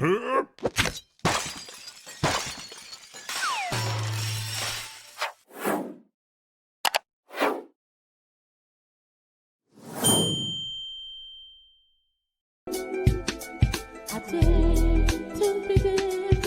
I dare to be different.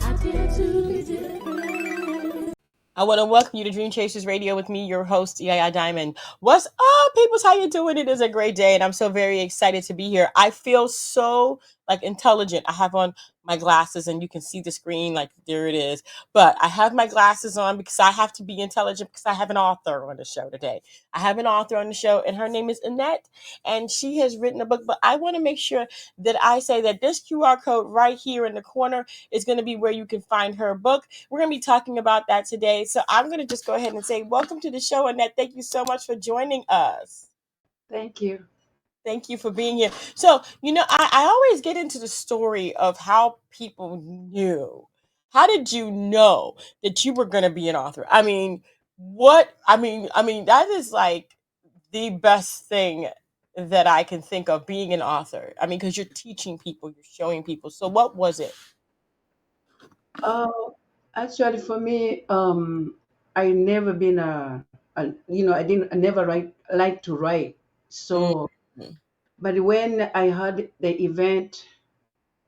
I dare to be different. I want to welcome you to Dream Chasers Radio with me, your host, Yaya Diamond. What's up, peoples? How you doing? It is a great day, and I'm so very excited to be here. I feel so intelligent. I have on my glasses, and you can see the screen. There it is. But I have my glasses on because I have to be intelligent because I have an author on the show today. I have an author on the show, and her name is Annette, and she has written a book. But I want to make sure that I say that this QR code right here in the corner is going to be where you can find her book. We're going to be talking about that today. So I'm going to just go ahead and say, welcome to the show, Annette. Thank you so much for joining us. Thank you. Thank you for being here. So, I always get into the story of how people knew. How did you know that you were going to be an author? That is the best thing that I can think of, being an author. Because you're teaching people, you're showing people. So what was it? Actually, for me, I never been I never like to write. So, Mhm. but when I had the event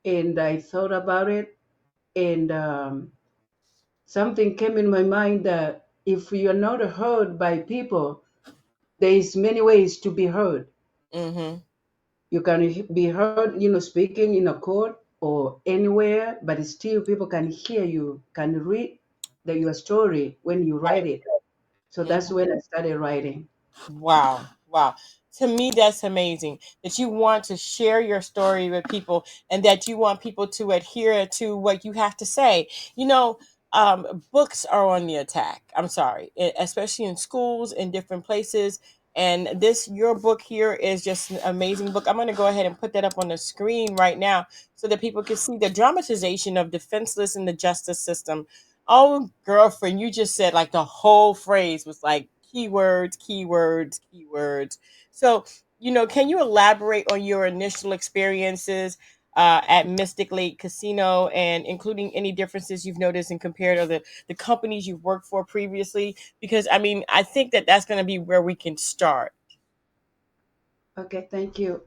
and I thought about it, and something came in my mind that if you're not heard by people, there is many ways to be heard. Mhm. You can be heard, speaking in a court or anywhere, but still people can hear you, can read your story when you write it. So Mhm. that's when I started writing. Wow. Wow. To me, that's amazing that you want to share your story with people and that you want people to adhere to what you have to say. Books are on the attack. I'm sorry, especially in schools, in different places. And your book here is just an amazing book. I'm going to go ahead and put that up on the screen right now so that people can see the dramatization of defenseless in the justice system. Oh, girlfriend, you just said the whole phrase was keywords, keywords, keywords. So, can you elaborate on your initial experiences at Mystic Lake Casino and including any differences you've noticed and compared to the companies you've worked for previously? Because, I think that that's going to be where we can start. Okay, thank you.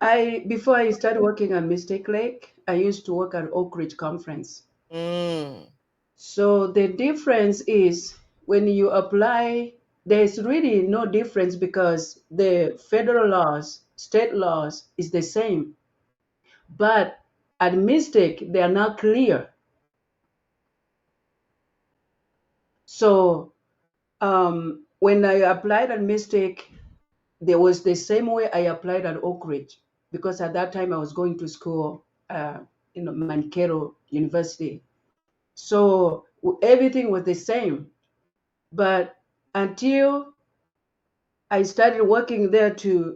I before I started working at Mistake Lake, I used to work at Oak Ridge Conference. Mm, So the difference is when you apply, there's really no difference because the federal laws, state laws is the same. But at Mistake, they are not clear. So when I applied at Mistake, there was the same way I applied at Oak Ridge because at that time I was going to school, Mankato University. So everything was the same. But until I started working there to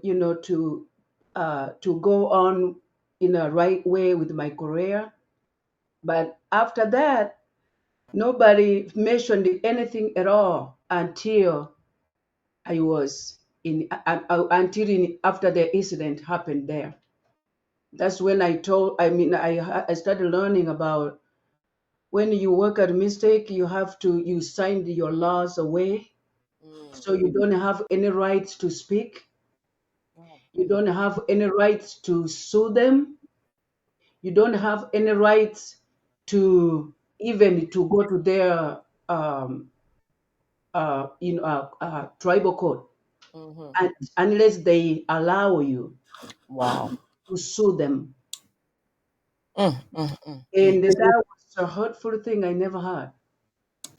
go on in a right way with my career. But after that, nobody mentioned anything at all until I was after the incident happened there. That's when I started learning about when you work at mistake, you sign your laws away, mm, so you don't have any rights to speak. oh, You don't have any rights to sue them. You don't have any rights to even to go to their tribal court, mhm. and unless they allow you Wow. to sue them. Mm, mm, mm, mm. And that was a hurtful thing I never had.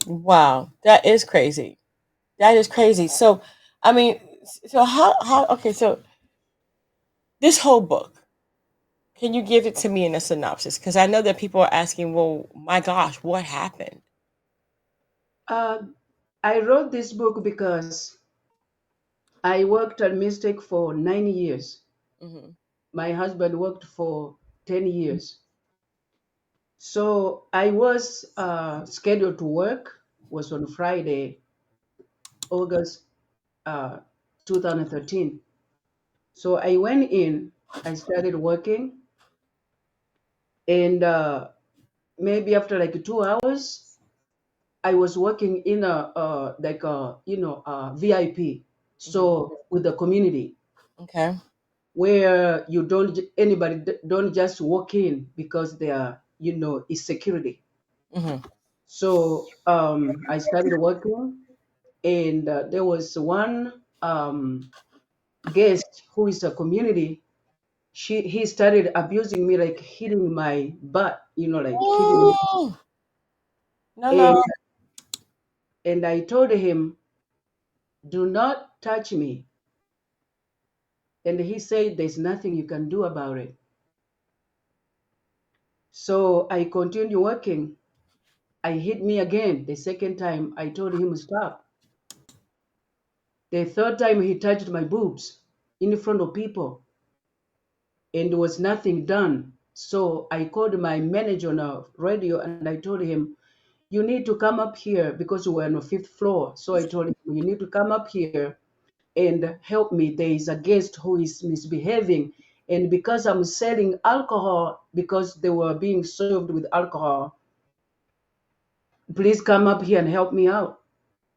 Wow. That is crazy. That is crazy. So, I mean, so okay, so this whole book, can you give it to me in a synopsis? Because I know that people are asking, well, my gosh, what happened? Uh, I wrote this book because I worked at Mistake for 9 years. Hmm. My husband worked for 10 years. So I was scheduled to work was on Friday, August uh, 2013. So I went in, I started working, and maybe after like 2 hours, I was working in a like a VIP, Hmm. so with the community Okay. where you don't don't just walk in because they are is security. Hmm. So I started working, and there was one guest who is a community. He started abusing me, like hitting my butt, like hitting me. Ooh, no, no. And I told him, "Do not touch me." And he said, "There's nothing you can do about it." So I continued working. I hit me again. The second time, I told him stop. The third time, he touched my boobs in front of people, and there was nothing done. So I called my manager on a radio, and I told him, "You need to come up here," because we were on the fifth floor. So I told him, "You need to come up here and help me. There is a guest who is misbehaving. And because I'm selling alcohol, because they were being served with alcohol, please come up here and help me out."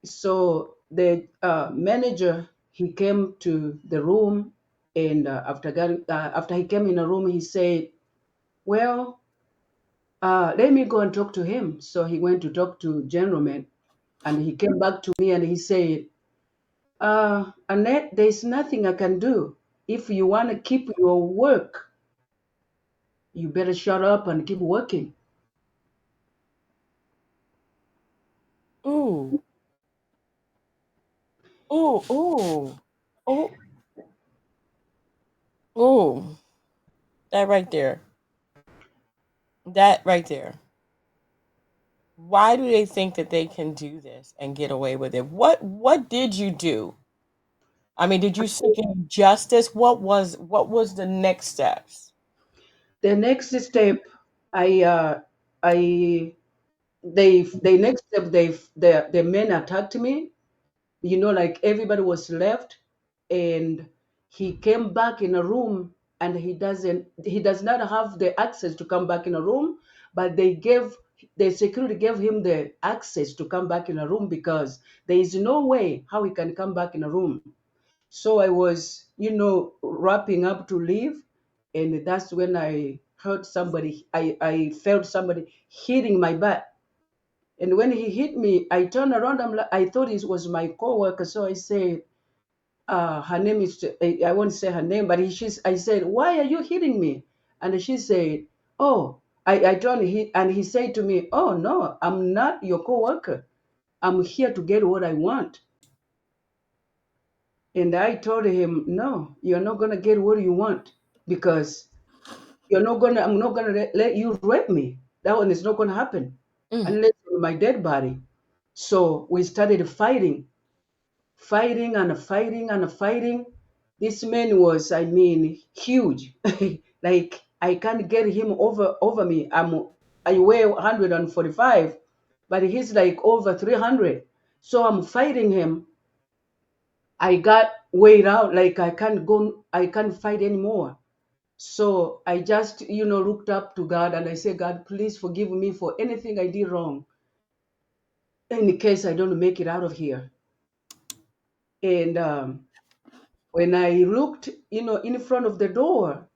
So the manager, he came to the room, and after he came in the room, he said, "Well, let me go and talk to him." So he went to talk to gentleman, and he came back to me and he said, "Annette, there's nothing I can do. If you want to keep your work, you better shut up and keep working." Ooh, ooh, ooh, ooh, ooh. That right there. That right there. Why do they think that they can do this and get away with it? What did you do? I mean, did you seek any justice? What was the next steps? The next step, I, I, the next step, the men attacked me. Like everybody was left, and he came back in a room, and he does not have the access to come back in a room, but the security gave him the access to come back in a room, because there is no way how he can come back in a room. So I was, wrapping up to leave, and that's when I heard somebody, I felt somebody hitting my butt. And when he hit me, I turned around. I thought it was my coworker. So I said, her name is, I won't say her name, but I said, "Why are you hitting me?" And she said, "Oh," I turned, and he said to me, "Oh, no, I'm not your coworker. I'm here to get what I want." And I told him, "No, you're not going to get what you want, because I'm not going to let you rape me. That one is not going to happen Mm, unless on my dead body." So we started fighting and fighting and fighting. This man was, I mean, huge. Like I can't get him over me. I weigh 145, but he's like over 300. So I'm fighting him. I got weighed out, like I can't fight anymore. So I just, looked up to God, and I said, "God, please forgive me for anything I did wrong, in case I don't make it out of here." And when I looked, in front of the door,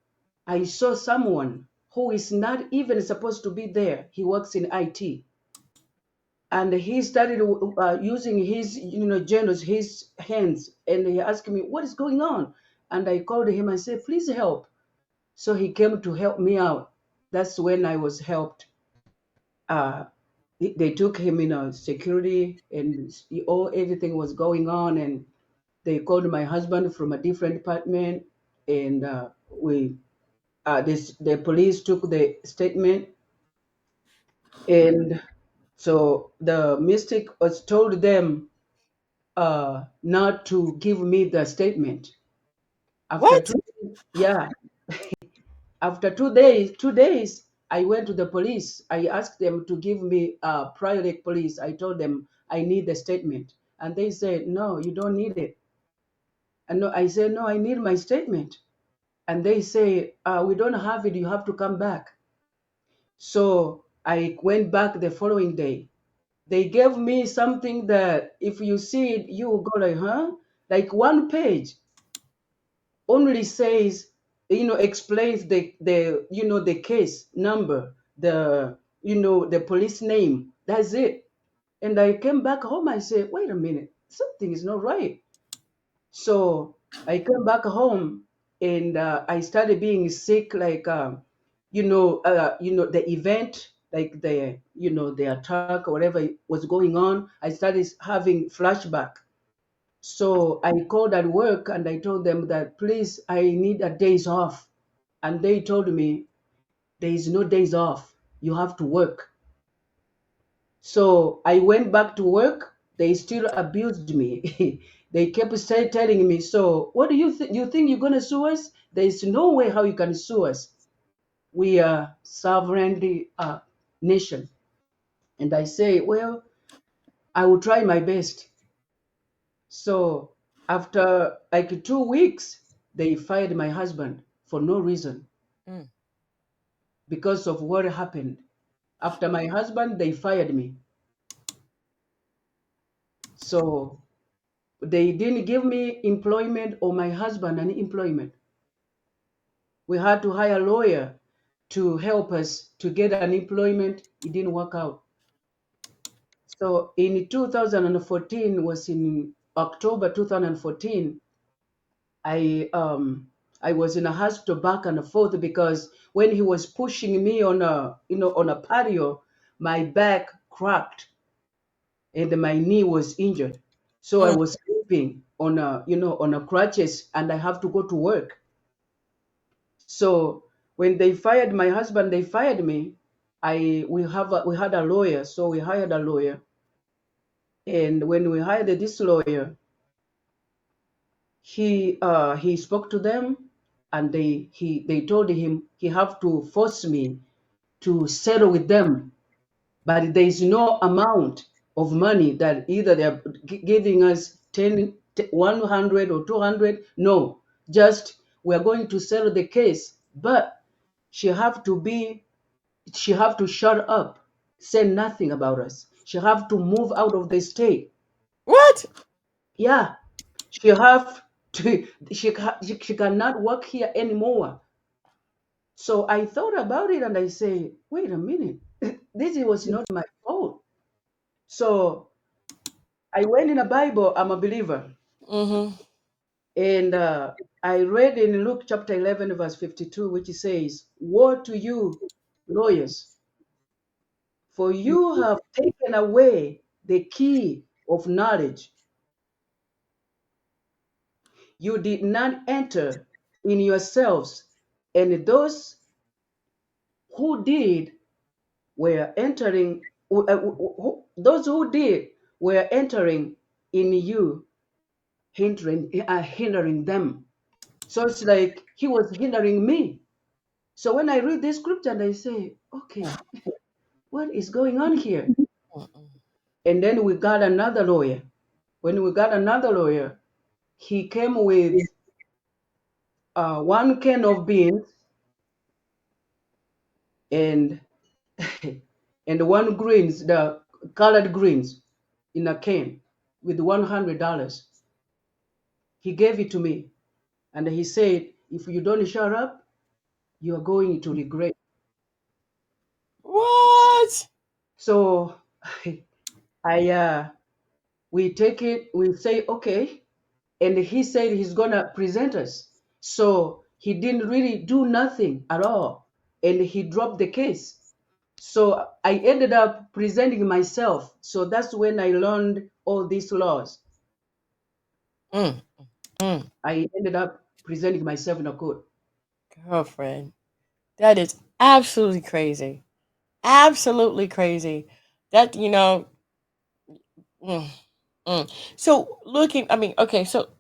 I saw someone who is not even supposed to be there. He works in IT. And he started using his, journals, his hands, and he asked me, "What is going on?" And I called him and said, "Please help." So he came to help me out. That's when I was helped. Uh, they took him in a security, and everything was going on, and they called my husband from a different department, and the police took the statement, and so the mystic was told them not to give me the statement. After what? 2 days, yeah, after 2 days, I went to the police. I asked them to give me private police. I told them I need the statement, and they said, "No, you don't need it." And no, I said, no, I need my statement. And they say, we don't have it. You have to come back. So I went back the following day. They gave me something that if you see it, you will go like, huh? Like one page only says, explains the case number, the police name. That's it. And I came back home. I said, wait a minute, something is not right. So I came back home and I started being sick, like, the event, like the attack or whatever was going on. I started having flashback. So I called at work and I told them that please, I need a days off. And they told me there is no days off. You have to work. So I went back to work. They still abused me. They kept telling me, so what do you think? You think you're going to sue us? There is no way how you can sue us. We are sovereignty nation. And I say, well, I will try my best. So after like 2 weeks, they fired my husband for no reason Mm. because of what happened. After my husband, they fired me. So they didn't give me employment or my husband any employment. We had to hire a lawyer to help us to get an employment. It didn't work out. So in 2014, was in October 2014, I was in a hospital back and forth because when he was pushing me on a patio, my back cracked and my knee was injured. So I Mm. was sleeping on a crutches and I have to go to work. So when they fired my husband, they fired me. We had a lawyer, so we hired a lawyer. And when we hired this lawyer, he spoke to them, and they told him he have to force me to settle with them, but there is no amount of money that either they're giving us 100 or 200. No, just we're going to settle the case, but she have to be she have to shut up, say nothing about us. She have to move out of the state. What? Yeah, she have to. She cannot work here anymore. So I thought about it and I say, wait a minute, this was not my fault. So I went in the Bible. I'm a believer, Mm-hmm. and I read in Luke chapter 11, verse 52, which says, "Woe to you, lawyers, for you have taken away the key of knowledge. You did not enter in yourselves, and those who did were entering. Those who did were entering in you, hindering them." So it's like he was hindering me. So when I read this scripture and I say, okay, what is going on here? Mm-mm. And then we got another lawyer. When we got another lawyer, he came with 1 can of beans and and one greens, the colored greens in a can with $100. He gave it to me and he said, if you don't shut up, you are going to regret. What? So I we take it, we say, okay. And he said he's gonna present us. So he didn't really do nothing at all. And he dropped the case. So I ended up presenting myself. So that's when I learned all these laws. Mm. Mm. I ended up presenting myself in a court. Girlfriend, that is absolutely crazy. Absolutely crazy. That Mm, mm. So looking, I mean, okay, so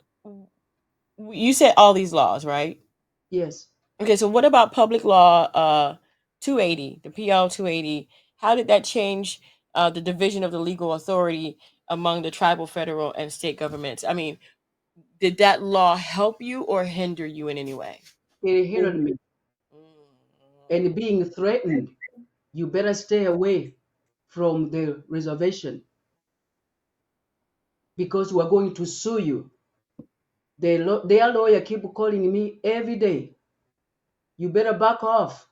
you said all these laws, right? Yes. Okay, so what about public law 280, the PL 280? How did that change the division of the legal authority among the tribal, federal, and state governments? I mean, Did that law help you or hinder you in any way? It hindered me. Mm. And being threatened, you better stay away from the reservation because we're going to sue you. Their lawyer keep calling me every day. You better back off.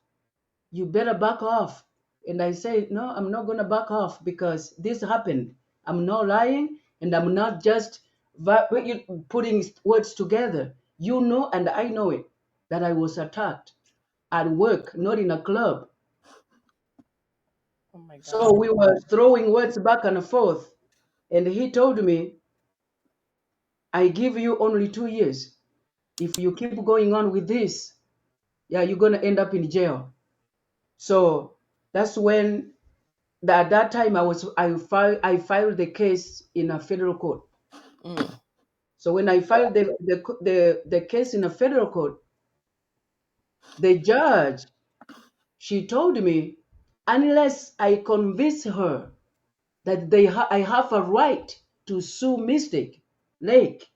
You better back off. And I say, no, I'm not going to back off because this happened. I'm not lying and I'm not just putting words together. You know, and I know it, that I was attacked at work, not in a club. Oh my So God. we were throwing words back and forth. And he told me, I give you only 2 years. If you keep going on with this, yeah, you're going to end up in jail. So that's when, at that time, I filed the case in a federal court. Mm. So when I filed the case in a federal court, the judge, she told me, unless I convince her that I have a right to sue Mystic Lake,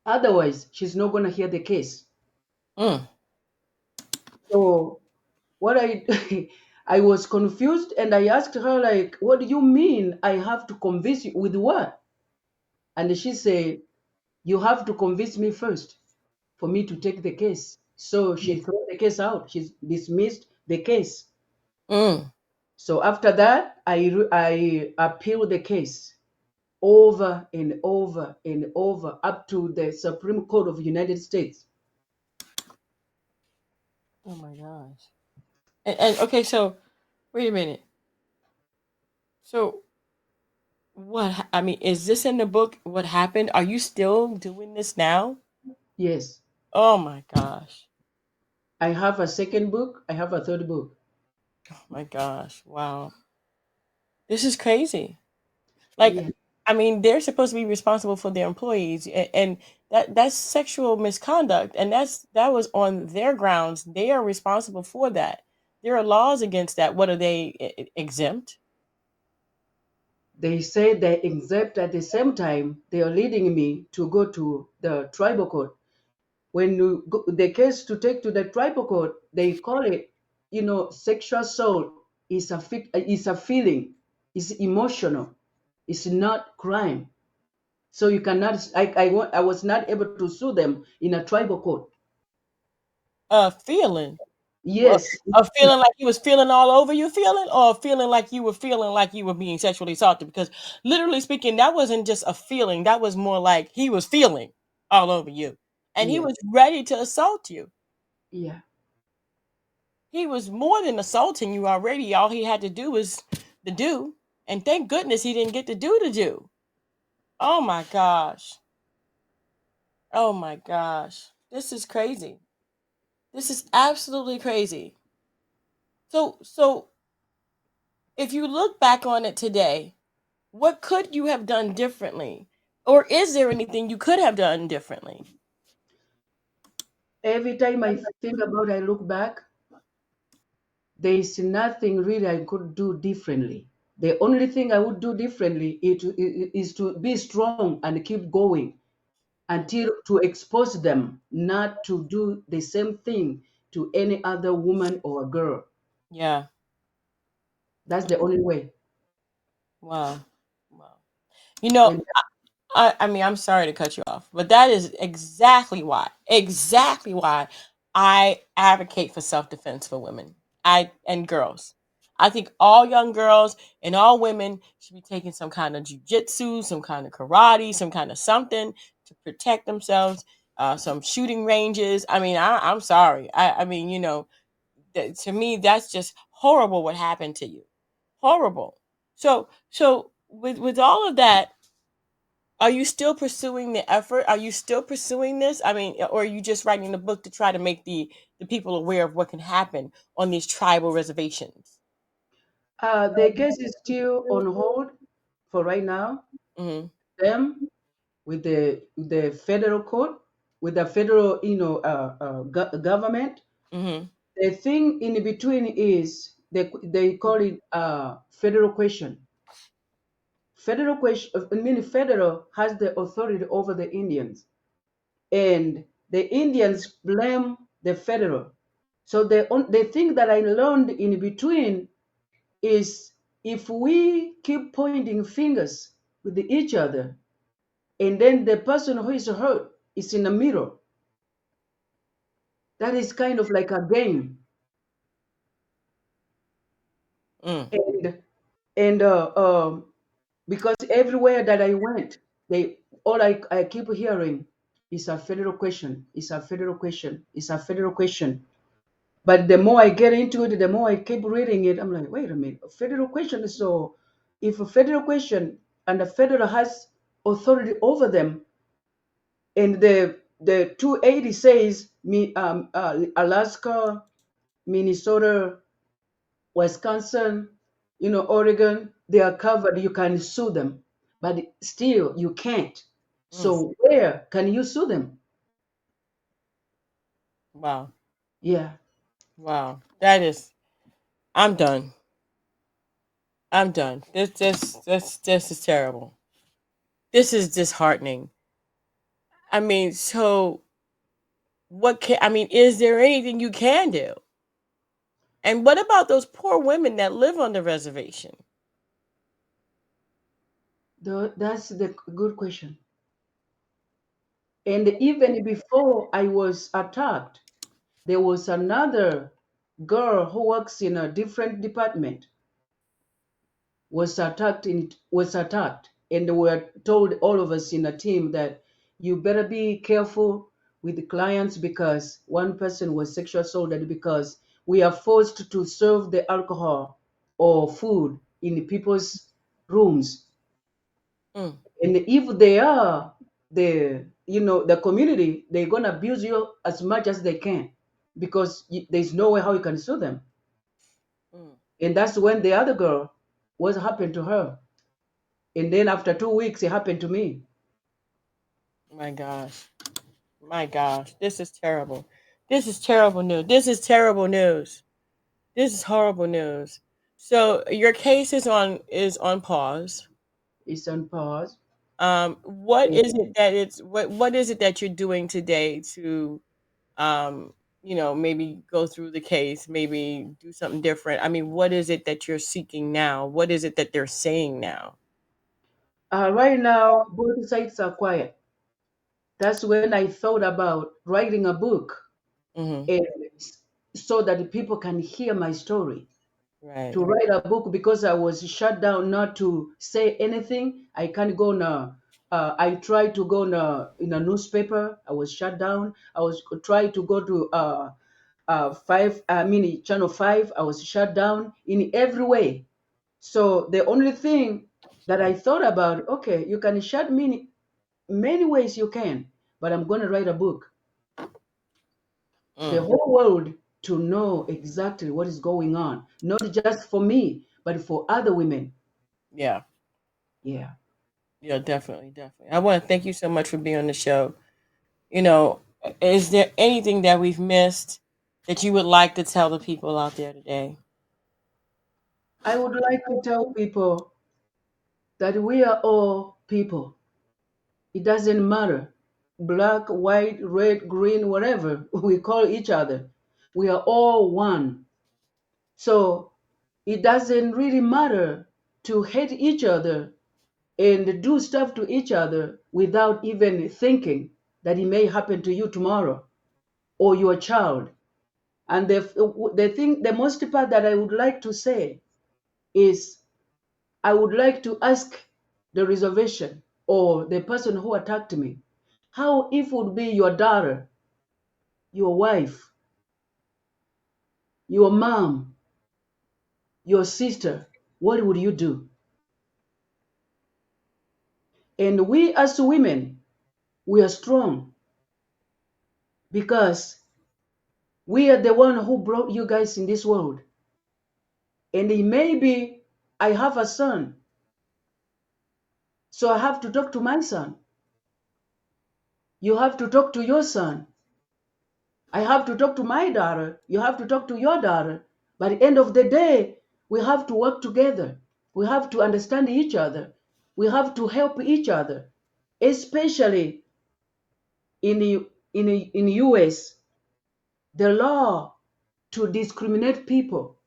otherwise she's not going to hear the case. Mm. So what I I was confused and I asked her, like, what do you mean I have to convince you with what? And she said, you have to convince me first for me to take the case. So she threw the case out. She dismissed the case. Mm. So after that, I appealed the case over and over and over up to the Supreme Court of the United States. Oh my gosh. And okay, so wait a minute. So I mean, is this in the book? What happened? Are you still doing this now? Yes, Oh my gosh. I have a second book. I have a third book. Oh my gosh. Wow. This is crazy. Like, Yeah. I mean, they're supposed to be responsible for their employees, and that's sexual misconduct, and that was on their grounds. They are responsible for that. There are laws against that. What are they exempt? They say they exempt at the same time they are leading me to go to the tribal court. When you go, the case to take to the tribal court, they call it, sexual assault is a feeling, it's emotional, it's not crime. So you cannot. I was not able to sue them in a tribal court. Feeling. Well, Yes, a feeling like he was feeling all over you feeling, or a feeling like you were feeling like you were being sexually assaulted? Because literally speaking, that wasn't just a feeling. That was more like he was feeling all over you, and he yeah, was ready to assault you. yeah, He was more than assaulting you already. All he had to do was the do. And thank goodness he didn't get to do the do. Oh my gosh. Oh my gosh. This is crazy. This is absolutely crazy. So if you look back on it today, what could you have done differently? Or is there anything you could have done differently? every time I think about I look back, there is nothing really I could do differently. The only thing I would do differently is to be strong and keep going until to expose them not to do the same thing to any other woman or girl. Yeah. That's the only way. Wow. Wow. You know, And I mean, I'm sorry to cut you off, but that is exactly why I advocate for self defense for women, and girls. I think all young girls and all women should be taking some kind of jujitsu, some kind of karate, some kind of something to protect themselves. Some shooting ranges. I mean, I'm sorry. I mean, to me, that's just horrible. What happened to you? Horrible. So with all of that, are you still pursuing the effort? Are you still pursuing this? I mean, or are you just writing the book to try to make the people aware of what can happen on these tribal reservations? the case is still on hold for right now. Mm-hmm. Them with the federal court, with the federal, government. Mm-hmm. The thing in between is they call it federal question. Federal question, I mean, federal has the authority over the Indians, and the Indians blame the federal. So the thing that I learned in between is, if we keep pointing fingers with each other, and then the person who is hurt is in the middle, that is kind of like a game. Mm. And because everywhere that I went, they all I keep hearing is a federal question, it's a federal question, it's a federal question. But the more I get into it, the more I keep reading it, I'm like, wait a minute, a federal question. So if a federal question and the federal has authority over them, and the 280 says me Alaska, Minnesota, Wisconsin, Oregon, they are covered. You can sue them, but still you can't. Mm. So where can you sue them? Wow. Yeah, Wow. That is. I'm done. I'm done. This is terrible. This is disheartening. I mean, so what can I mean? Is there anything you can do? And what about those poor women that live on the reservation? that's the good question. And even before I was attacked, there was another girl who works in a different department was attacked, and we were told, all of us in a team, that you better be careful with the clients, because one person was sexually assaulted, because we are forced to serve the alcohol or food in people's rooms. Mm. And if they are the community, they're gonna abuse you as much as they can, because there's no way how you can sue them. Mm. And that's when the other girl, what happened to her. And then after 2 weeks, it happened to me. My gosh. My gosh. This is terrible. This is terrible news. This is terrible news. This is horrible news. So your case is on pause. It's on pause. What And is it that what is it that you're doing today to um maybe go through the case, maybe do something different? I mean, what is it that you're seeking now? What is it that they're saying now? right now, both sides are quiet. That's when I thought about writing a book, Mhm. and so that the people can hear my story. Right. To write a book, because I was shut down not to say anything. I can't go na. I tried to go in a newspaper. I was shut down. I was trying to go to five. I mean, channel 5. I was shut down in every way. So the only thing that I thought about, okay, you can shut me in many ways you can, but I'm going to write a book. The Mm. whole world to know exactly what is going on, not just for me, but for other women. Yeah. Yeah. Yeah, definitely, definitely. I want to thank you so much for being on the show. You know, is there anything that we've missed that you would like to tell the people out there today? I would like to tell people that we are all people. It doesn't matter, black, white, red, green, whatever we call each other. We are all one. So it doesn't really matter to hate each other and do stuff to each other without even thinking that it may happen to you tomorrow or your child. And the most part that I would like to say is, I would like to ask the reservation or the person who attacked me, how if would be your daughter, your wife, your mom, your sister, what would you do? And we as women, we are strong, because we are the one who brought you guys in this world. And maybe I have a son, so I have to talk to my son. You have to talk to your son. I have to talk to my daughter. You have to talk to your daughter. By the end of the day, we have to work together. We have to understand each other. We have to help each other, especially in US, the law to discriminate people.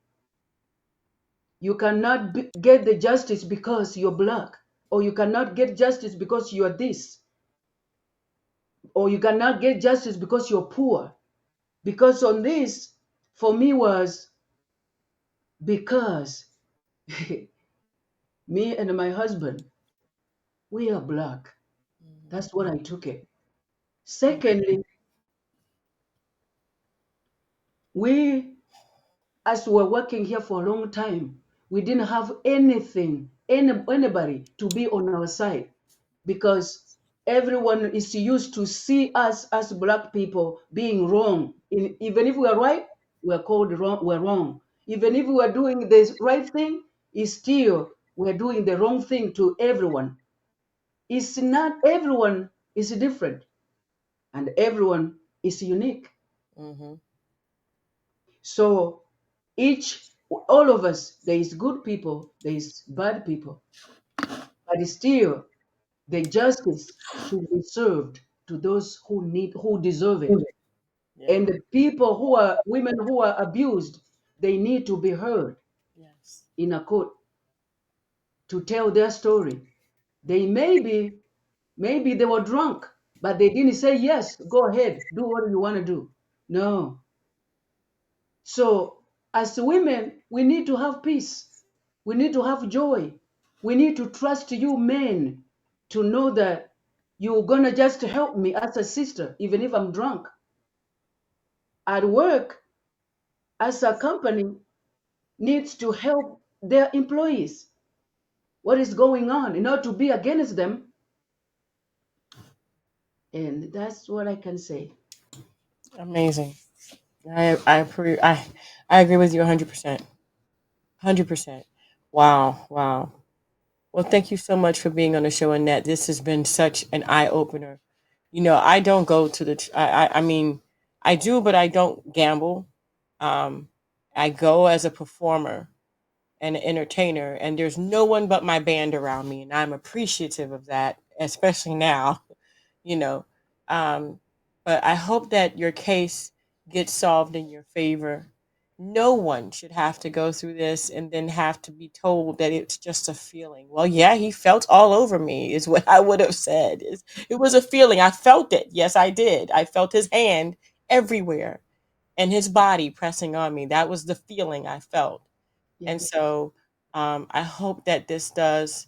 You cannot get the justice because you're black, or you cannot get justice because you're this, or you cannot get justice because you're poor. Because on this, for me, was because me and my husband, we are black. Mhm. That's what I took it. Mm. Secondly, we, as we were working here for a long time, we didn't have anybody to be on our side, because everyone is used to see us as black people being wrong. Even if we are right, we're called wrong. We're wrong. Even if we are doing the right thing, is still we're doing the wrong thing to everyone. It's not everyone is different, and everyone is unique. Mhm. So all of us, there is good people, there is bad people, but still the justice should be served to those who deserve it. Yeah. And the people who are women who are abused, they need to be heard Yes. in a court to tell their story. They maybe they were drunk, but they didn't say yes, go ahead, do what you want to do. No. So as women, we need to have peace. We need to have joy. We need to trust you men to know that you're gonna just help me as a sister, even if I'm drunk. At work, as a company needs to help their employees. What is going on? Not to be against them. And that's what I can say. Amazing. I approve. I agree with you 100%. 100%. Wow. Wow. Well, thank you so much for being on the show, Annette. This has been such an eye opener. I don't go to the. I mean, I do, but I don't gamble. Um, I go as a performer and an entertainer, and there's no one but my band around me, and I'm appreciative of that, especially now. you know. Um, but I hope that your case gets solved in your favor. No one should have to go through this and then have to be told that it's just a feeling. Well, yeah, he felt all over me, is what I would have said. It was a feeling. I felt it. Yes, I did. I felt his hand everywhere and his body pressing on me. That was the feeling I felt. And Yes. so I hope that this does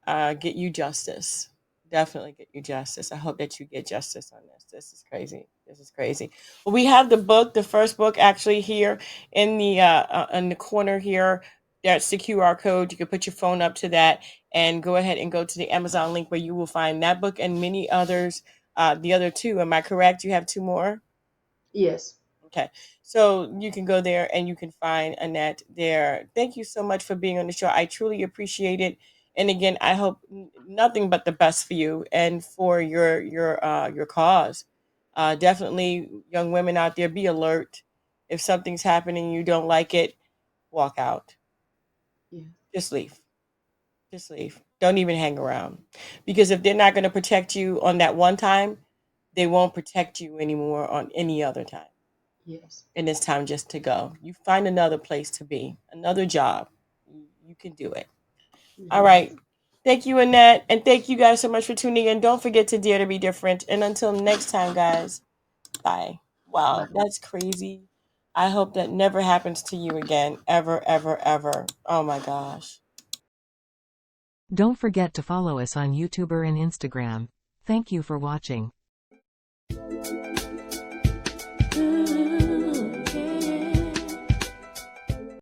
get you justice. Definitely get you justice. I hope that you get justice on this. This is crazy. This is crazy. Well, we have the book, the first book, actually here in the corner here. That's the QR code. You can put your phone up to that and go ahead and go to the Amazon link where you will find that book and many others. The other two. Am I correct? You have two more. Yes. Okay. So you can go there and you can find Annette there. Thank you so much for being on the show. I truly appreciate it. And again, I hope nothing but the best for you and for your cause. Definitely, young women out there, be alert. If something's happening, you don't like it, walk out. Yeah. Just leave. Just leave. Don't even hang around. Because if they're not going to protect you on that one time, they won't protect you anymore on any other time. Yes. And it's time just to go. You find another place to be, another job. You can do it. All Yeah. right. Thank you, Annette. And thank you guys so much for tuning in. Don't forget to dare to be different. And until next time, guys, bye. Wow, Bye. that's crazy. I hope that never happens to you again. Ever, ever, ever. Oh my gosh. Don't forget to follow us on YouTube and Instagram. Thank you for watching.